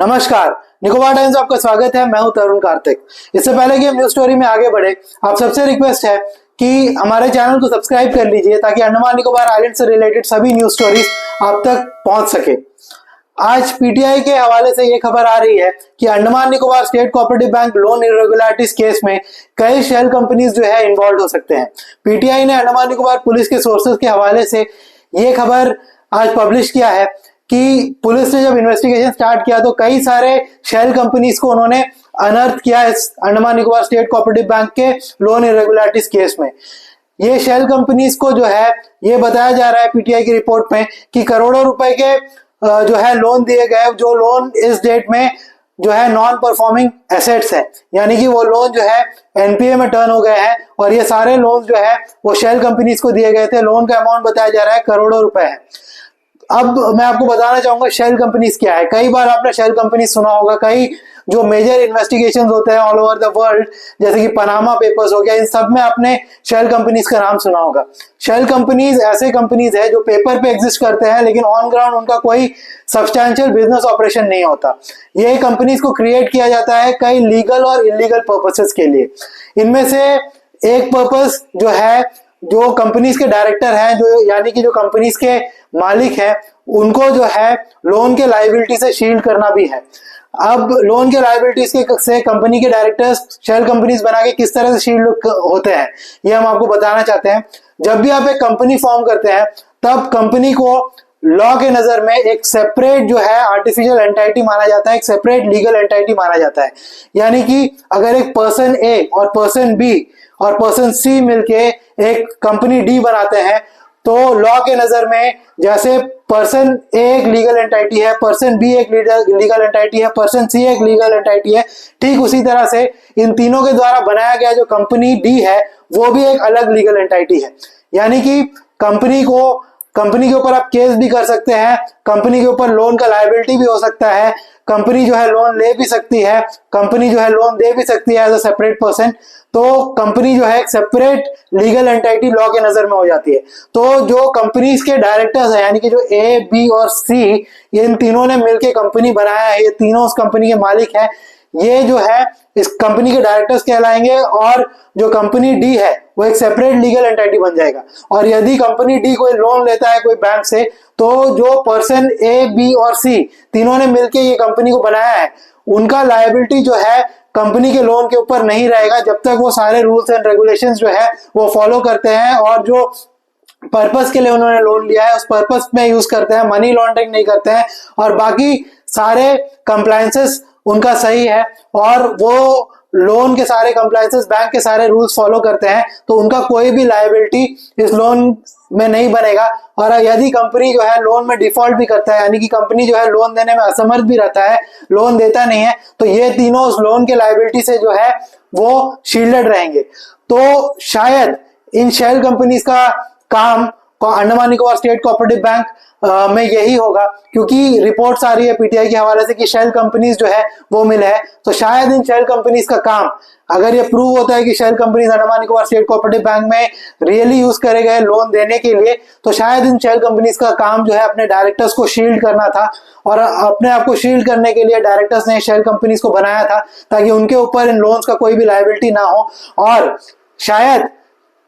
नमस्कार, निकोबार टाइम्स आपका स्वागत है। मैं हूं तरुण कार्तिक। इससे पहले कि हम न्यूज स्टोरी में आगे बढ़े, आप सबसे रिक्वेस्ट है कि हमारे चैनल को सब्सक्राइब कर लीजिए ताकि अंडमान निकोबार आइलैंड से रिलेटेड सभी न्यूज स्टोरीज आप तक पहुंच सके। आज पीटीआई के हवाले से ये खबर आ रही है कि Andaman Nicobar state cooperative bank loan irregularities case में कई शेल कंपनीज जो है इन्वॉल्व हो सकते हैं। पीटीआई ने अंडमान निकोबार पुलिस के सोर्सेज के हवाले से ये खबर आज पब्लिश किया है कि पुलिस ने जब इन्वेस्टिगेशन स्टार्ट किया तो कई सारे शेल कंपनीज को उन्होंने अनर्थ किया इस Andaman Nicobar state cooperative bank के लोन इरेगुलरिटीज केस में। ये शेल कंपनीज को जो है ये बताया जा रहा है पीटीआई की रिपोर्ट में कि करोड़ों रुपए के जो है लोन दिए गए, जो लोन इस डेट में जो है नॉन परफॉर्मिंग एसेट्स है, यानी कि वो लोन जो है एनपीए में टर्न हो गए हैं और ये सारे लोन जो है वो शेल कंपनीज को दिए गए थे। लोन का अमाउंट बताया जा रहा है करोड़ों रुपए है। अब मैं आपको बताना चाहूंगा शेल कंपनीज क्या है। कई बार आपने शेल कंपनीज सुना होगा, कई जो मेजर इन्वेस्टिगेशन होते हैं ऑल ओवर द वर्ल्ड, जैसे कि पनामा पेपर्स हो गया, इन सब में आपने शेल कंपनीज का नाम सुना होगा। शेल कंपनीज ऐसे कंपनीज है जो पेपर पे एग्जिस्ट करते हैं लेकिन ऑन ग्राउंड उनका कोई सब्सटैंशियल बिजनेस ऑपरेशन नहीं होता। ये कंपनीज को क्रिएट किया जाता है कई लीगल और इलीगल पर्पसेस के लिए। इनमें से एक पर्पस जो है, जो कंपनीज के डायरेक्टर हैं, जो यानी कि जो कंपनीज के मालिक हैं, उनको जो है लोन के लायबिलिटी से शील्ड करना भी है। अब लोन के लायबिलिटीज के से कंपनी के डायरेक्टर्स शेल कंपनीज बना के किस तरह से शील्ड होते हैं ये हम आपको बताना चाहते हैं। जब भी आप एक कंपनी फॉर्म करते हैं तब कंपनी को लॉ के नजर में एक सेपरेट जो है आर्टिफिशियल एंटाइटी माना जाता है, एक सेपरेट लीगल एंटाइटी माना जाता है। यानी कि अगर एक पर्सन ए और पर्सन बी और पर्सन सी मिलके एक कंपनी डी बनाते हैं तो लॉ के नजर में जैसे पर्सन ए एक लीगल एंटाइटी है, पर्सन बी एक लीगल एंटाइटी है, पर्सन सी एक लीगल एंटाइटी है, ठीक उसी तरह से इन तीनों के द्वारा बनाया गया जो कंपनी डी है वो भी एक अलग लीगल एंटाइटी है। यानी कि कंपनी के ऊपर आप केस भी कर सकते हैं, कंपनी के ऊपर लोन का लायबिलिटी भी हो सकता है, कंपनी जो है लोन ले भी सकती है, कंपनी जो है लोन दे भी सकती है एज अ सेपरेट पर्सन। तो कंपनी जो है एक सेपरेट लीगल एंटाइटी लॉ के नजर में हो जाती है। तो जो कंपनीज के डायरेक्टर्स है, यानी कि जो ए बी और सी, ये इन तीनों ने मिलकर कंपनी बनाया है, ये तीनों उस कंपनी के मालिक हैं, ये जो है इस कंपनी के डायरेक्टर्स कहलाएंगे और जो कंपनी डी है वो एक सेपरेट लीगल एंटाइटी बन जाएगा। और यदि कंपनी डी कोई लोन लेता है कोई बैंक से तो जो पर्सन ए बी और सी तीनों ने मिलकर ये कंपनी को बनाया है उनका लायबिलिटी जो है कंपनी के लोन के ऊपर नहीं रहेगा जब तक वो सारे रूल्स एंड रेगुलेशंस जो है वो फॉलो करते हैं और जो पर्पस के लिए उन्होंने लोन लिया है उस पर्पस में यूज करते हैं, मनी लॉन्ड्रिंग नहीं करते हैं और बाकी सारे कंप्लायंसेस उनका सही है और वो लोन के सारे कंप्लायंसेस, बैंक के सारे रूल्स फॉलो करते हैं, तो उनका कोई भी लायबिलिटी इस लोन में नहीं बनेगा। और यदि कंपनी जो है लोन में डिफॉल्ट भी करता है, यानी कि कंपनी जो है लोन देने में असमर्थ भी रहता है, लोन देता नहीं है, तो ये तीनों उस लोन के लायबिलिटी से जो है वो शील्डेड रहेंगे। तो शायद इन शेल कंपनीज का काम Andaman Nicobar state cooperative bank में यही होगा, क्योंकि रिपोर्ट्स आ रही है पीटीआई के हवाले से कि शेल कंपनीज जो है वो मिले हैं। तो शायद इन शेल कंपनीज का काम, अगर ये प्रूव होता है कि shell companies Andaman Nicobar state cooperative bank में रियली यूज करे गए लोन देने के लिए, तो शायद इन शेल कंपनीज का काम जो है अपने डायरेक्टर्स को शील्ड करना था और अपने आप को शील्ड करने के लिए डायरेक्टर्स ने शेल कंपनीज को बनाया था ताकि उनके ऊपर इन लोन्स का कोई भी लायबिलिटी ना हो। और शायद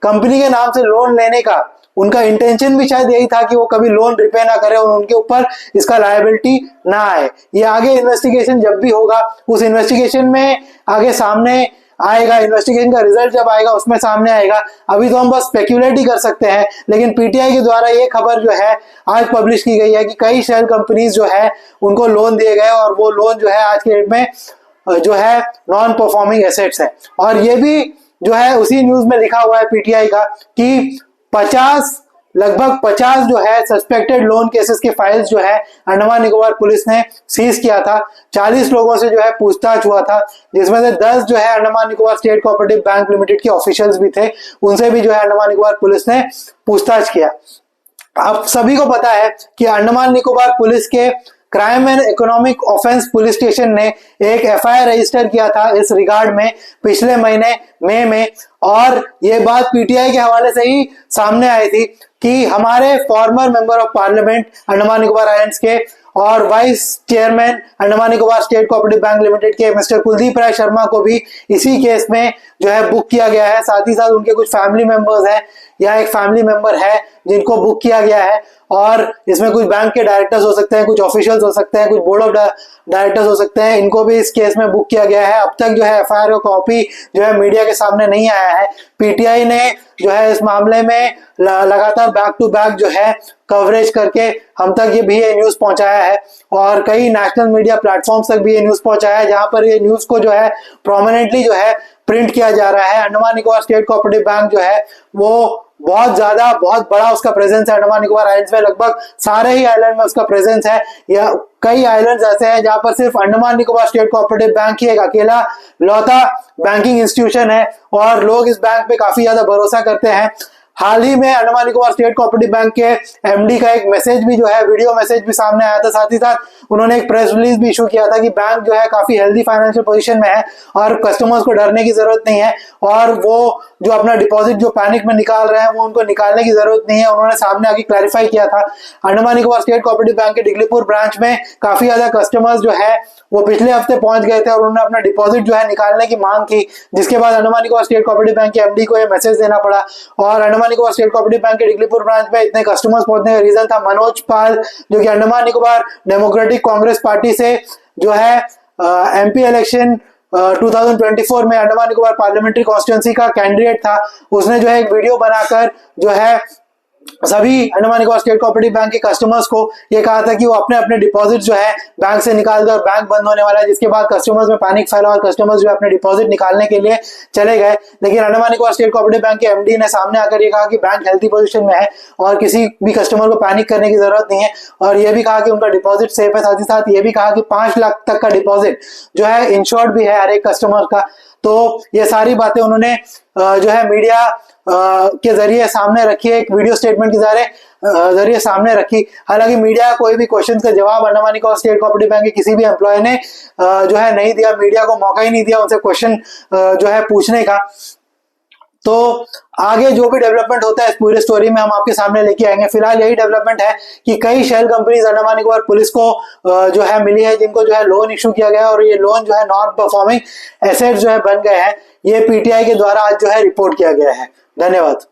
कंपनी के नाम से लोन लेने का उनका इंटेंशन भी शायद यही था कि वो कभी लोन रिपे ना करे और उनके ऊपर इसका लायबिलिटी ना आए। ये आगे इन्वेस्टिगेशन जब भी होगा उस इन्वेस्टिगेशन में आगे सामने आएगा, इन्वेस्टिगेशन का रिजल्ट जब आएगा उसमें सामने आएगा। अभी तो हम बस स्पेक्यूलेट ही कर सकते हैं, लेकिन पीटीआई के द्वारा ये खबर जो है आज पब्लिश की गई है कि कई शेल कंपनीज जो है उनको लोन दिए गए और वो लोन जो है आज के डेट में जो है नॉन परफॉर्मिंग एसेट्स है। और ये भी जो है उसी न्यूज में लिखा हुआ है पीटीआई का कि लगभग 50 जो है सस्पेक्टेड लोन केसेस के फाइल्स जो है अंडमान निकोबार पुलिस ने सीज किया था। 40 लोगों से जो है पूछताछ हुआ था, जिसमें से 10 जो है Andaman Nicobar state cooperative bank limited के ऑफिशियल्स भी थे, उनसे भी जो है अंडमान निकोबार पुलिस ने पूछताछ किया। आप सभी को पता है कि अंडमान निकोबार पुलिस के crime and economic offence police station ने एक एफआईआर रजिस्टर किया था इस रिगार्ड में पिछले महीने मई में, और ये बात पीटीआई के हवाले से ही सामने आई थी कि हमारे farmer member of parliament Andaman Nicobar islands के और vice chairman Andaman Nicobar state cooperative bank limited के मिस्टर कुलदीप राय शर्मा को भी इसी केस में जो है बुक किया गया है। साथ ही साथ उनके कुछ फैमिली मेंबर्स हैं या एक फैमिली मेंबर है जिनको बुक किया गया है, और इसमें कुछ बैंक के डायरेक्टर्स हो सकते हैं, कुछ ऑफिशियल्स हो सकते हैं, कुछ बोर्ड ऑफ डायरेक्टर्स हो सकते हैं, इनको भी इस केस में बुक किया गया है। अब तक जो है एफआईआर का कॉपी जो है मीडिया के सामने नहीं आया है। पीटीआई ने जो है इस मामले में लगातार बैक टू बैक जो है कवरेज करके हम तक ये भी ये न्यूज पहुंचाया है, और कई नेशनल मीडिया प्लेटफॉर्म्स तक भी ये न्यूज पहुंचाया है, जहां पर ये न्यूज को जो है प्रोमिनेंटली जो है प्रिंट किया जा रहा है। Andaman Nicobar state cooperative bank जो है वो बहुत ज्यादा बहुत बड़ा उसका प्रेजेंस है अंडमान निकोबार आइलैंड्स में। लगभग सारे ही आइलैंड में उसका प्रेजेंस है, या कई आइलैंड्स ऐसे हैं जहां पर सिर्फ Andaman Nicobar state cooperative bank ही एक अकेला लौता बैंकिंग इंस्टीट्यूशन है, और लोग इस बैंक पे काफी ज्यादा भरोसा करते हैं। हाल ही में Andaman Nicobar state cooperative bank के एमडी का एक मैसेज भी जो है वीडियो मैसेज भी सामने आया था। साथ ही साथ उन्होंने एक प्रेस रिलीज भी इशू किया था कि बैंक जो है काफी हेल्दी फाइनेंशियल पोजीशन में है और कस्टमर्स को डरने की जरूरत नहीं है, और वो जो अपना डिपॉजिट जो पैनिक में निकाल रहे हैं वो उनको निकालने की जरूरत नहीं है। उन्होंने सामने आके क्लैरिफाई किया था। Andaman Nicobar state cooperative bank के डिगलीपुर ब्रांच में काफी ज्यादा कस्टमर्स जो है वो पिछले हफ्ते पहुंच गए थे और उन्होंने अपना डिपॉजिट जो है निकालने की मांग की, जिसके बाद Andaman Nicobar state cooperative bank के एमडी को ये मैसेज देना पड़ा। और Andaman Nicobar state cooperative bank के डिगलीपुर ब्रांच में इतने कस्टमर्स पहुंचने का रीजन था मनोज पाल, जो कि अंडमान निकोबार डेमोक्रेटिक कांग्रेस पार्टी से जो है एमपी इलेक्शन 2024 में अंडमान निकोबार पार्लियामेंट्री कॉन्स्टिट्यूंसी का कैंडिडेट था। उसने जो है एक वीडियो बनाकर जो है सभी Andaman Nicobar state cooperative bank के कस्टमर्स को ये कहा था कि वो अपने अपने डिपॉजिट जो है बैंक से निकाल दे और बैंक बंद होने वाला है, जिसके बाद कस्टमर्स में पैनिक फैला और कस्टमर्स जो है अपने डिपॉजिट निकालने के लिए चले गए। लेकिन Andaman Nicobar state cooperative bank के एमडी ने सामने आकर ये कहा कि बैंक हेल्थी पोजीशन में है और किसी भी कस्टमर को पैनिक करने की जरूरत नहीं है, और ये भी कहा कि उनका डिपॉजिट सेफ है। साथ ही साथ ये भी कहा कि 5 लाख तक का डिपॉजिट जो है इंश्योर्ड भी है हर एक कस्टमर का। तो ये सारी बातें उन्होंने जो है मीडिया के जरिए सामने रखी है, एक वीडियो स्टेटमेंट के जरिए सामने रखी। हालांकि मीडिया कोई भी क्वेश्चन का जवाब Andaman Nicobar state cooperative bank के किसी भी एम्प्लॉय ने जो है नहीं दिया, मीडिया को मौका ही नहीं दिया उनसे क्वेश्चन जो है पूछने का। तो आगे जो भी डेवलपमेंट होता है इस पूरी स्टोरी में हम आपके सामने लेके आएंगे। फिलहाल यही डेवलपमेंट है कि कई shell companies Andaman Nicobar police को जो है मिली है, जिनको जो है लोन इशू किया गया है, और ये लोन जो है नॉन परफॉर्मिंग एसेट जो है बन गए हैं। ये पीटीआई के द्वारा आज जो है रिपोर्ट किया गया है। धन्यवाद।